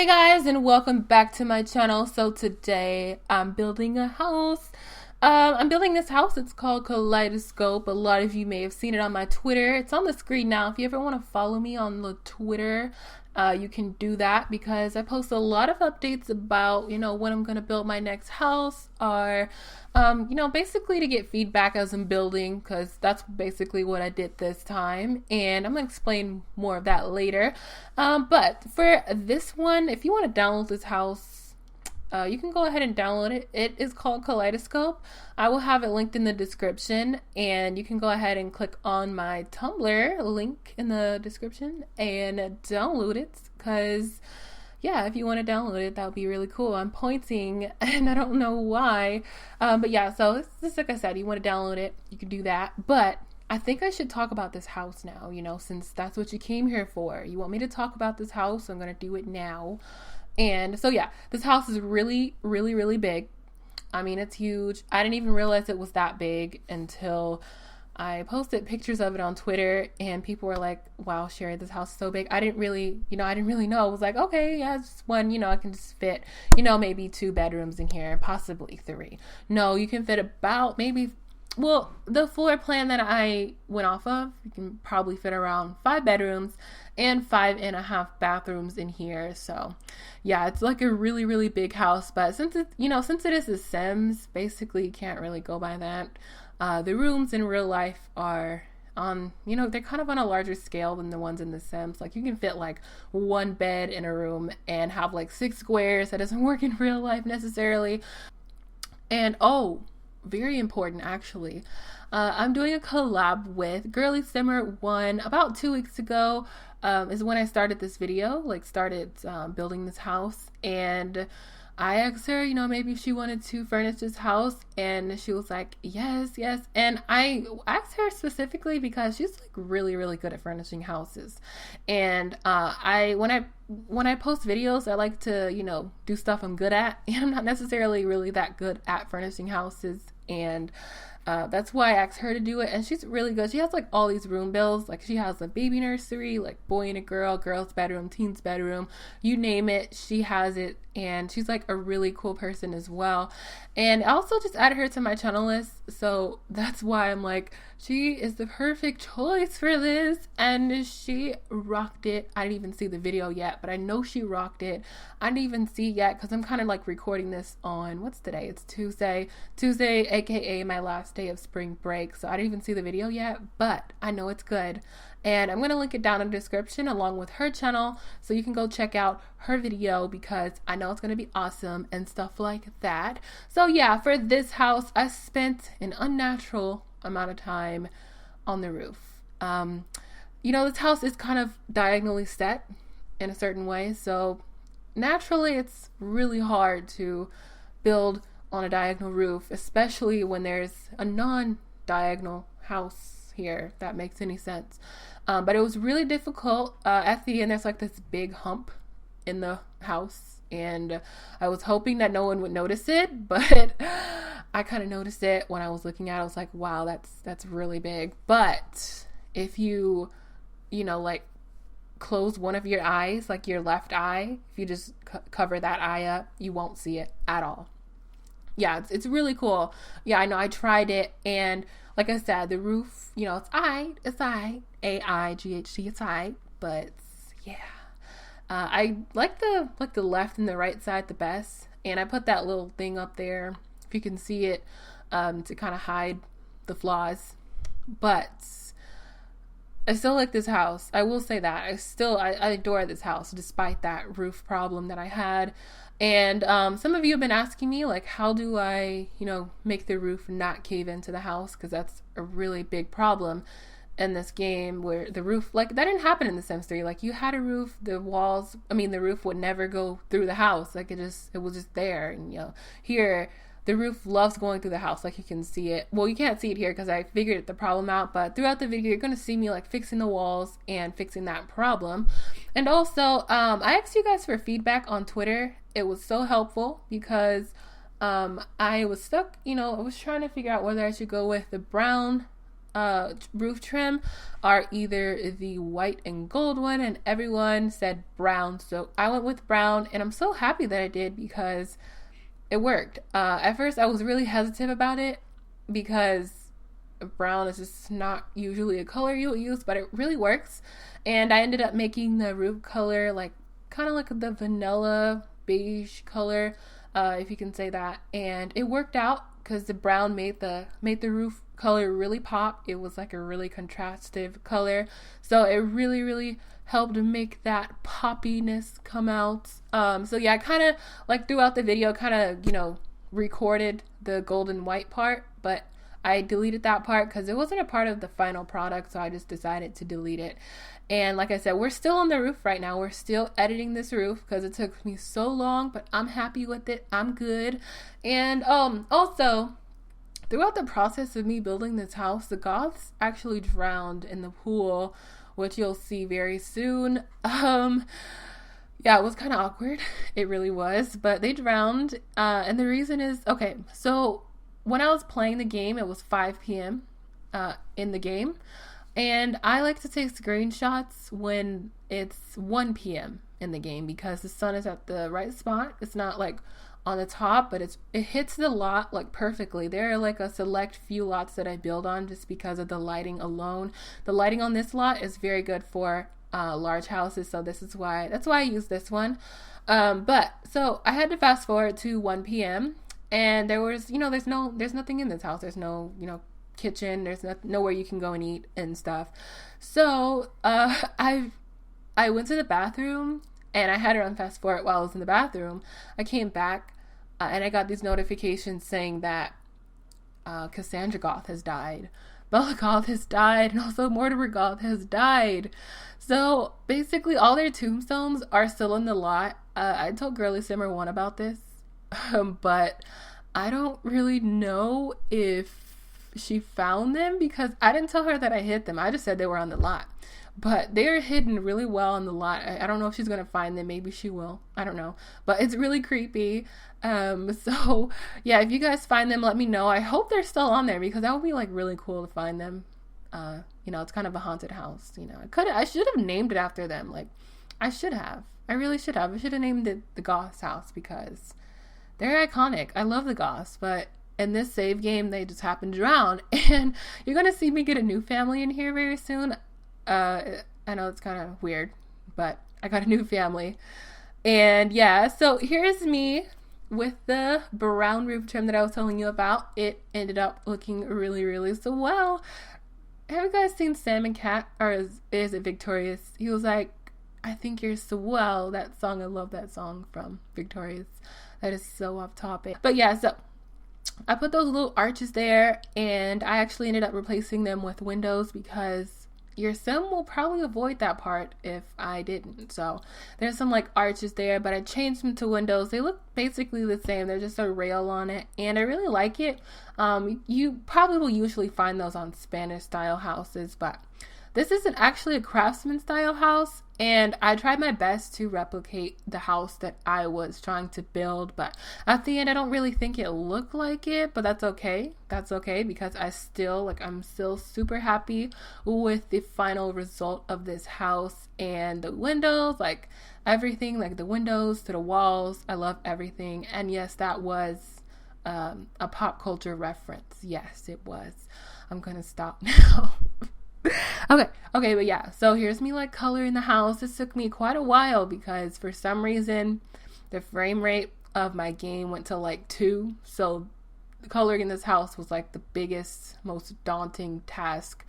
Hey guys, and welcome back to my channel. So today I'm building a house. I'm building this house. It's called Kaleidoscope. A lot of you may have seen it on my Twitter. It's on the screen now. If you ever want to follow me on the Twitter, you can do that because I post a lot of updates about, when I'm going to build my next house or, basically to get feedback as I'm building, because that's basically what I did this time. And I'm going to explain more of that later. But for this one, if you want to download this house, you can go ahead and download it. It is called Kaleidoscope. I will have it linked in the description, and you can go ahead and click on my Tumblr link in the description and download it, because yeah, if you want to download it, that would be really cool. I'm pointing and I don't know why, but yeah, so it's just like I said, you want to download it, you can do that. But I think I should talk about this house now, since that's what you came here for. You want me to talk about this house, so I'm going to do it now. And so yeah, this house is really, really, really big. I mean, it's huge. I didn't even realize it was that big until I posted pictures of it on Twitter, and people were like, wow, Sherry, this house is so big. I didn't really know. I was like, okay, yeah, it's just one, I can just fit, maybe 2 bedrooms in here, possibly 3. No, you can fit about maybe, well, the floor plan that I went off of, you can probably fit around 5 bedrooms and 5.5 bathrooms in here. So yeah, it's like a really, really big house. But since it is The Sims, basically you can't really go by that. The rooms in real life are on, they're kind of on a larger scale than the ones in The Sims. Like you can fit like 1 bed in a room and have like 6 squares. That doesn't work in real life necessarily. And very important actually, I'm doing a collab with FantasySimmer about 2 weeks ago. Is when I started this video, building this house, and I asked her, maybe if she wanted to furnish this house, and she was like, yes. And I asked her specifically because she's like really, really good at furnishing houses. And when I post videos, I like to, do stuff I'm good at. And I'm not necessarily really that good at furnishing houses. And that's why I asked her to do it, and she's really good. She has like all these room builds. Like she has a baby nursery, like boy and a girl, girl's bedroom, teen's bedroom, you name it, she has it. And she's like a really cool person as well. And I also just added her to my channel list, so that's why I'm like, she is the perfect choice for this. And she rocked it. I didn't even see the video yet, but I know she rocked it. I didn't even see yet because I'm kind of like recording this on, what's today? It's Tuesday, aka my last day of spring break. So I didn't even see the video yet, but I know it's good. And I'm going to link it down in the description along with her channel, so you can go check out her video because I know it's going to be awesome and stuff like that. So yeah, for this house, I spent an unnatural amount of time on the roof. This house is kind of diagonally set in a certain way, so naturally it's really hard to build on a diagonal roof, especially when there's a non-diagonal house here, if that makes any sense. But it was really difficult. At the end, there's like this big hump in the house, and I was hoping that no one would notice it, but I kind of noticed it when I was looking at it. I was like, wow, that's really big. But if you like close one of your eyes, like your left eye, if you just cover that eye up, you won't see it at all. Yeah, it's really cool. Yeah, I know, I tried it, and like I said, the roof, it's aight, A-I-G-H-T, it's aight, but yeah. I like the left and the right side the best, and I put that little thing up there, if you can see it, to kind of hide the flaws. But I still like this house. I will say that. I adore this house despite that roof problem that I had. And some of you have been asking me, like, how do I, make the roof not cave into the house? Because that's a really big problem in this game, where the roof, like, that didn't happen in The Sims 3. Like, you had a roof, the roof would never go through the house. Like, it was just there. And, here, the roof loves going through the house. Like, you can see it. Well, you can't see it here because I figured the problem out, but throughout the video, you're going to see me like fixing the walls and fixing that problem. And also, I asked you guys for feedback on Twitter. It was so helpful because I was stuck, I was trying to figure out whether I should go with the brown roof trim are either the white and gold one, and everyone said brown, so I went with brown, and I'm so happy that I did because it worked. At first I was really hesitant about it because brown is just not usually a color you'll use, but it really works. And I ended up making the roof color like kind of like the vanilla beige color, if you can say that, and it worked out because the brown made the roof color really pop. It was like a really contrastive color, so it really helped make that poppiness come out. So yeah, I kind of like throughout the video kind of recorded the golden white part, but I deleted that part because it wasn't a part of the final product, so I just decided to delete it. And like I said, we're still on the roof right now. We're still editing this roof because it took me so long, but I'm happy with it. I'm good. And also, throughout the process of me building this house, the Goths actually drowned in the pool, which you'll see very soon. Yeah, it was kind of awkward. It really was, but they drowned. And the reason is, okay, so when I was playing the game, it was 5 p.m. In the game. And I like to take screenshots when it's 1 p.m. in the game because the sun is at the right spot. It's not like on the top, but it hits the lot like perfectly. There are like a select few lots that I build on just because of the lighting alone. The lighting on this lot is very good for large houses, so that's why I use this one. But so I had to fast forward to 1 p.m. and there was, there's nothing in this house. There's no, kitchen. There's nowhere you can go and eat and stuff. So I went to the bathroom and I had it on fast forward while I was in the bathroom. I came back and I got these notifications saying that Cassandra Goth has died, Bella Goth has died, and also Mortimer Goth has died. So basically all their tombstones are still in the lot. I told Girly Simmer 1 about this, but I don't really know if she found them because I didn't tell her that I hid them. I just said they were on the lot, but they're hidden really well on the lot. I don't know if she's gonna find them. Maybe she will. I don't know, but it's really creepy. So yeah, if you guys find them, let me know. I hope they're still on there because that would be like really cool to find them. It's kind of a haunted house. I should have named it after them. Like I really should have. I should have named it the Goth's house because they're iconic. I love the Goths, but in this save game, they just happened to drown. And you're going to see me get a new family in here very soon. I know it's kind of weird, but I got a new family. And yeah, so here's me with the brown roof trim that I was telling you about. It ended up looking really so well. Have you guys seen Sam and Cat? Or is it Victorious? He was like, I think you're swell. That song, I love that song from Victorious. That is so off topic. But yeah, so I put those little arches there, and I actually ended up replacing them with windows because your sim will probably avoid that part if I didn't. So there's some like arches there, but I changed them to windows. They look basically the same. There's just a rail on it, and I really like it. You probably will usually find those on Spanish style houses, but this isn't actually a craftsman style house, and I tried my best to replicate the house that I was trying to build, but at the end I don't really think it looked like it, but that's okay. That's okay because I'm still super happy with the final result of this house and the windows, like everything, like the windows to the walls. I love everything. And yes, that was a pop culture reference. Yes, it was. I'm gonna stop now. Okay, but yeah, so here's me like coloring the house. This took me quite a while because for some reason the frame rate of my game went to like 2, so coloring in this house was like the biggest, most daunting task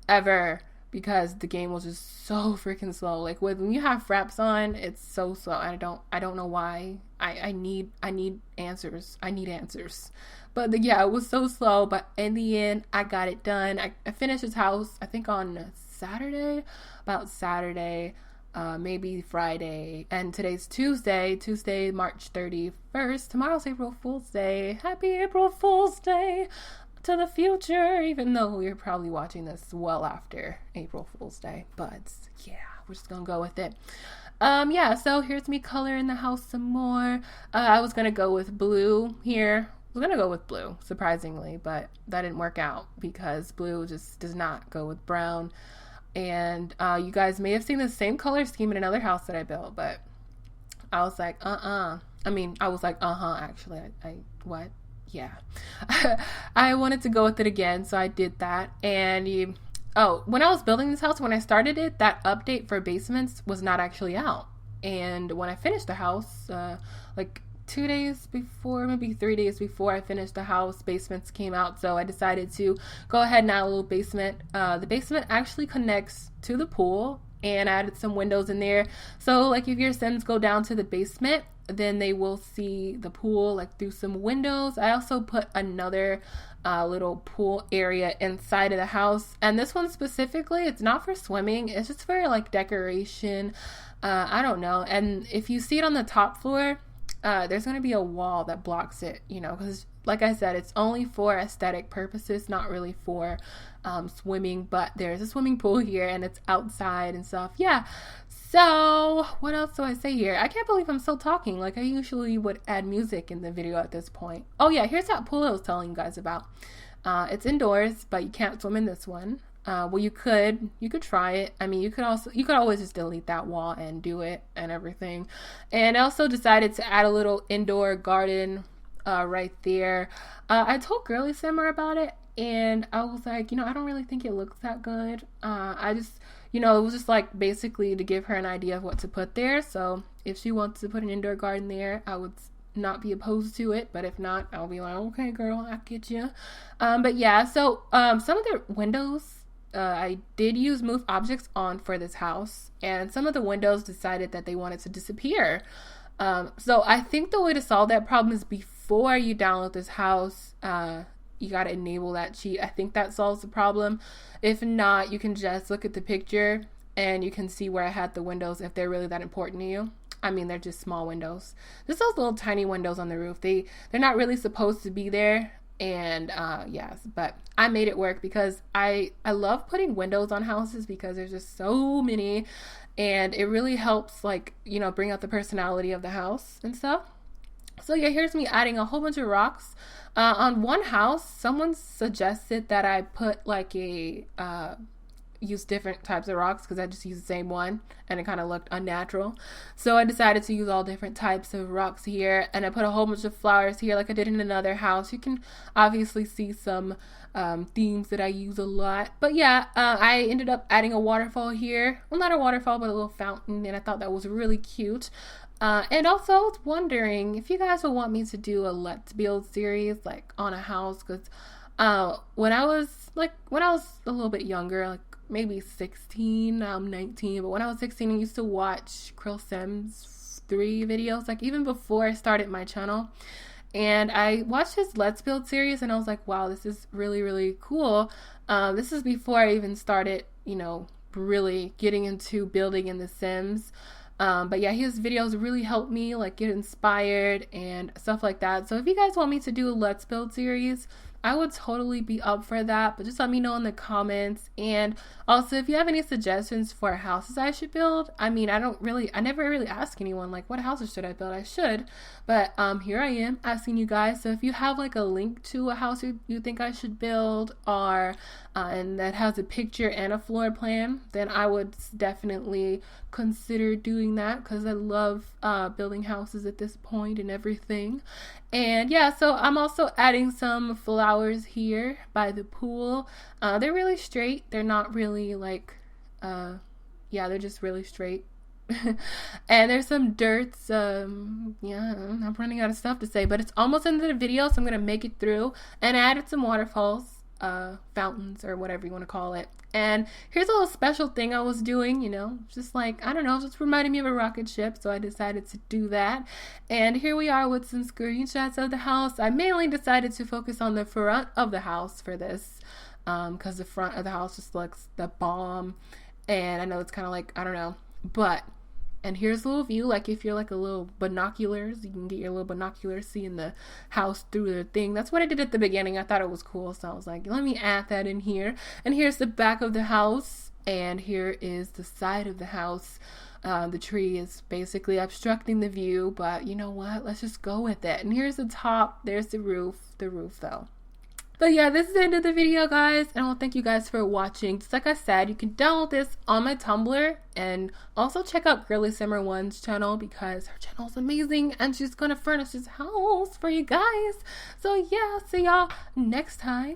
ever because the game was just so freaking slow. Like when you have fraps on, it's so slow. I don't know why. I need answers. I need answers. But yeah, it was so slow, but in the end, I got it done. I finished this house, I think on Saturday, maybe Friday, and today's Tuesday, March 31st. Tomorrow's April Fool's Day. Happy April Fool's Day to the future, even though you're probably watching this well after April Fool's Day. But yeah, we're just gonna go with it. Yeah, so here's me coloring the house some more. I was gonna go with blue here. was gonna go with blue, surprisingly, but that didn't work out because blue just does not go with brown. And you guys may have seen the same color scheme in another house that I built, but I was like, I was like, actually, what? Yeah. I wanted to go with it again, so I did that. And when I was building this house, when I started it, that update for basements was not actually out. And when I finished the house, like 2 days before, maybe 3 days before I finished the house, basements came out. So I decided to go ahead and add a little basement. The basement actually connects to the pool, and I added some windows in there. So like if your Sims go down to the basement, then they will see the pool like through some windows. I also put another little pool area inside of the house, and this one specifically, it's not for swimming, it's just for like decoration. I don't know. And if you see it on the top floor, there's going to be a wall that blocks it, because like I said, it's only for aesthetic purposes, not really for swimming, but there's a swimming pool here and it's outside and stuff. Yeah. So what else do I say here? I can't believe I'm still talking. Like I usually would add music in the video at this point. Oh yeah, here's that pool I was telling you guys about. It's indoors, but you can't swim in this one. Well, you could try it. I mean, you could always just delete that wall and do it and everything. And I also decided to add a little indoor garden right there. I told Girly Simmer about it, and I was like, I don't really think it looks that good. I just, it was just like basically to give her an idea of what to put there. So if she wants to put an indoor garden there, I would not be opposed to it, but if not, I'll be like, okay girl, I get you. But yeah, so some of the windows, I did use move objects on for this house, and some of the windows decided that they wanted to disappear. So I think the way to solve that problem is before you download this house, you got to enable that cheat. I think that solves the problem. If not, you can just look at the picture and you can see where I had the windows if they're really that important to you. I mean, they're just small windows. Just those little tiny windows on the roof. They're not really supposed to be there. And yes, but I made it work because I love putting windows on houses because there's just so many, and it really helps like, bring out the personality of the house and stuff. So yeah, here's me adding a whole bunch of rocks. On one house, someone suggested that I put like use different types of rocks because I just used the same one and it kind of looked unnatural. So I decided to use all different types of rocks here, and I put a whole bunch of flowers here like I did in another house. You can obviously see some themes that I use a lot. But yeah, I ended up adding a waterfall here. Well, not a waterfall, but a little fountain, and I thought that was really cute. And also I was wondering if you guys would want me to do a Let's Build series like on a house, because when I was a little bit younger, like maybe 16, now I'm 19, but when I was 16, I used to watch Krill Sims 3 videos, like even before I started my channel. And I watched his Let's Build series and I was like, wow, this is really, really cool. This is before I even started, really getting into building in The Sims. But yeah, his videos really helped me like get inspired and stuff like that. So if you guys want me to do a Let's Build series, I would totally be up for that, but just let me know in the comments. And also, if you have any suggestions for houses I should build, I mean, I never really ask anyone like what houses should I build. I should, but here I am asking you guys. So if you have like a link to a house you think I should build, or and that has a picture and a floor plan, then I would definitely consider doing that because I love building houses at this point and everything. And yeah, so I'm also adding some flowers here by the pool. They're really straight. They're not really like, they're just really straight. And there's some dirt. Yeah, I'm running out of stuff to say, but it's almost into the video, so I'm going to make it through. And I added some waterfalls, fountains, or whatever you want to call it. And here's a little special thing I was doing, just like, I don't know, just reminded me of a rocket ship, so I decided to do that. And here we are with some screenshots of the house. I mainly decided to focus on the front of the house for this, because the front of the house just looks the bomb. And I know it's kind of like, I don't know, but, and here's a little view, like if you're like a little binoculars, you can get your little binoculars seeing the house through the thing. That's what I did at the beginning. I thought it was cool, so I was like, let me add that in here. And here's the back of the house. And here is the side of the house. The tree is basically obstructing the view, but you know what? Let's just go with it. And here's the top. There's the roof though. But yeah, this is the end of the video, guys, and I want to thank you guys for watching. Just like I said, you can download this on my Tumblr, and also check out FantasySimmer1's channel because her channel is amazing, and she's gonna furnish this house for you guys. So yeah, see y'all next time.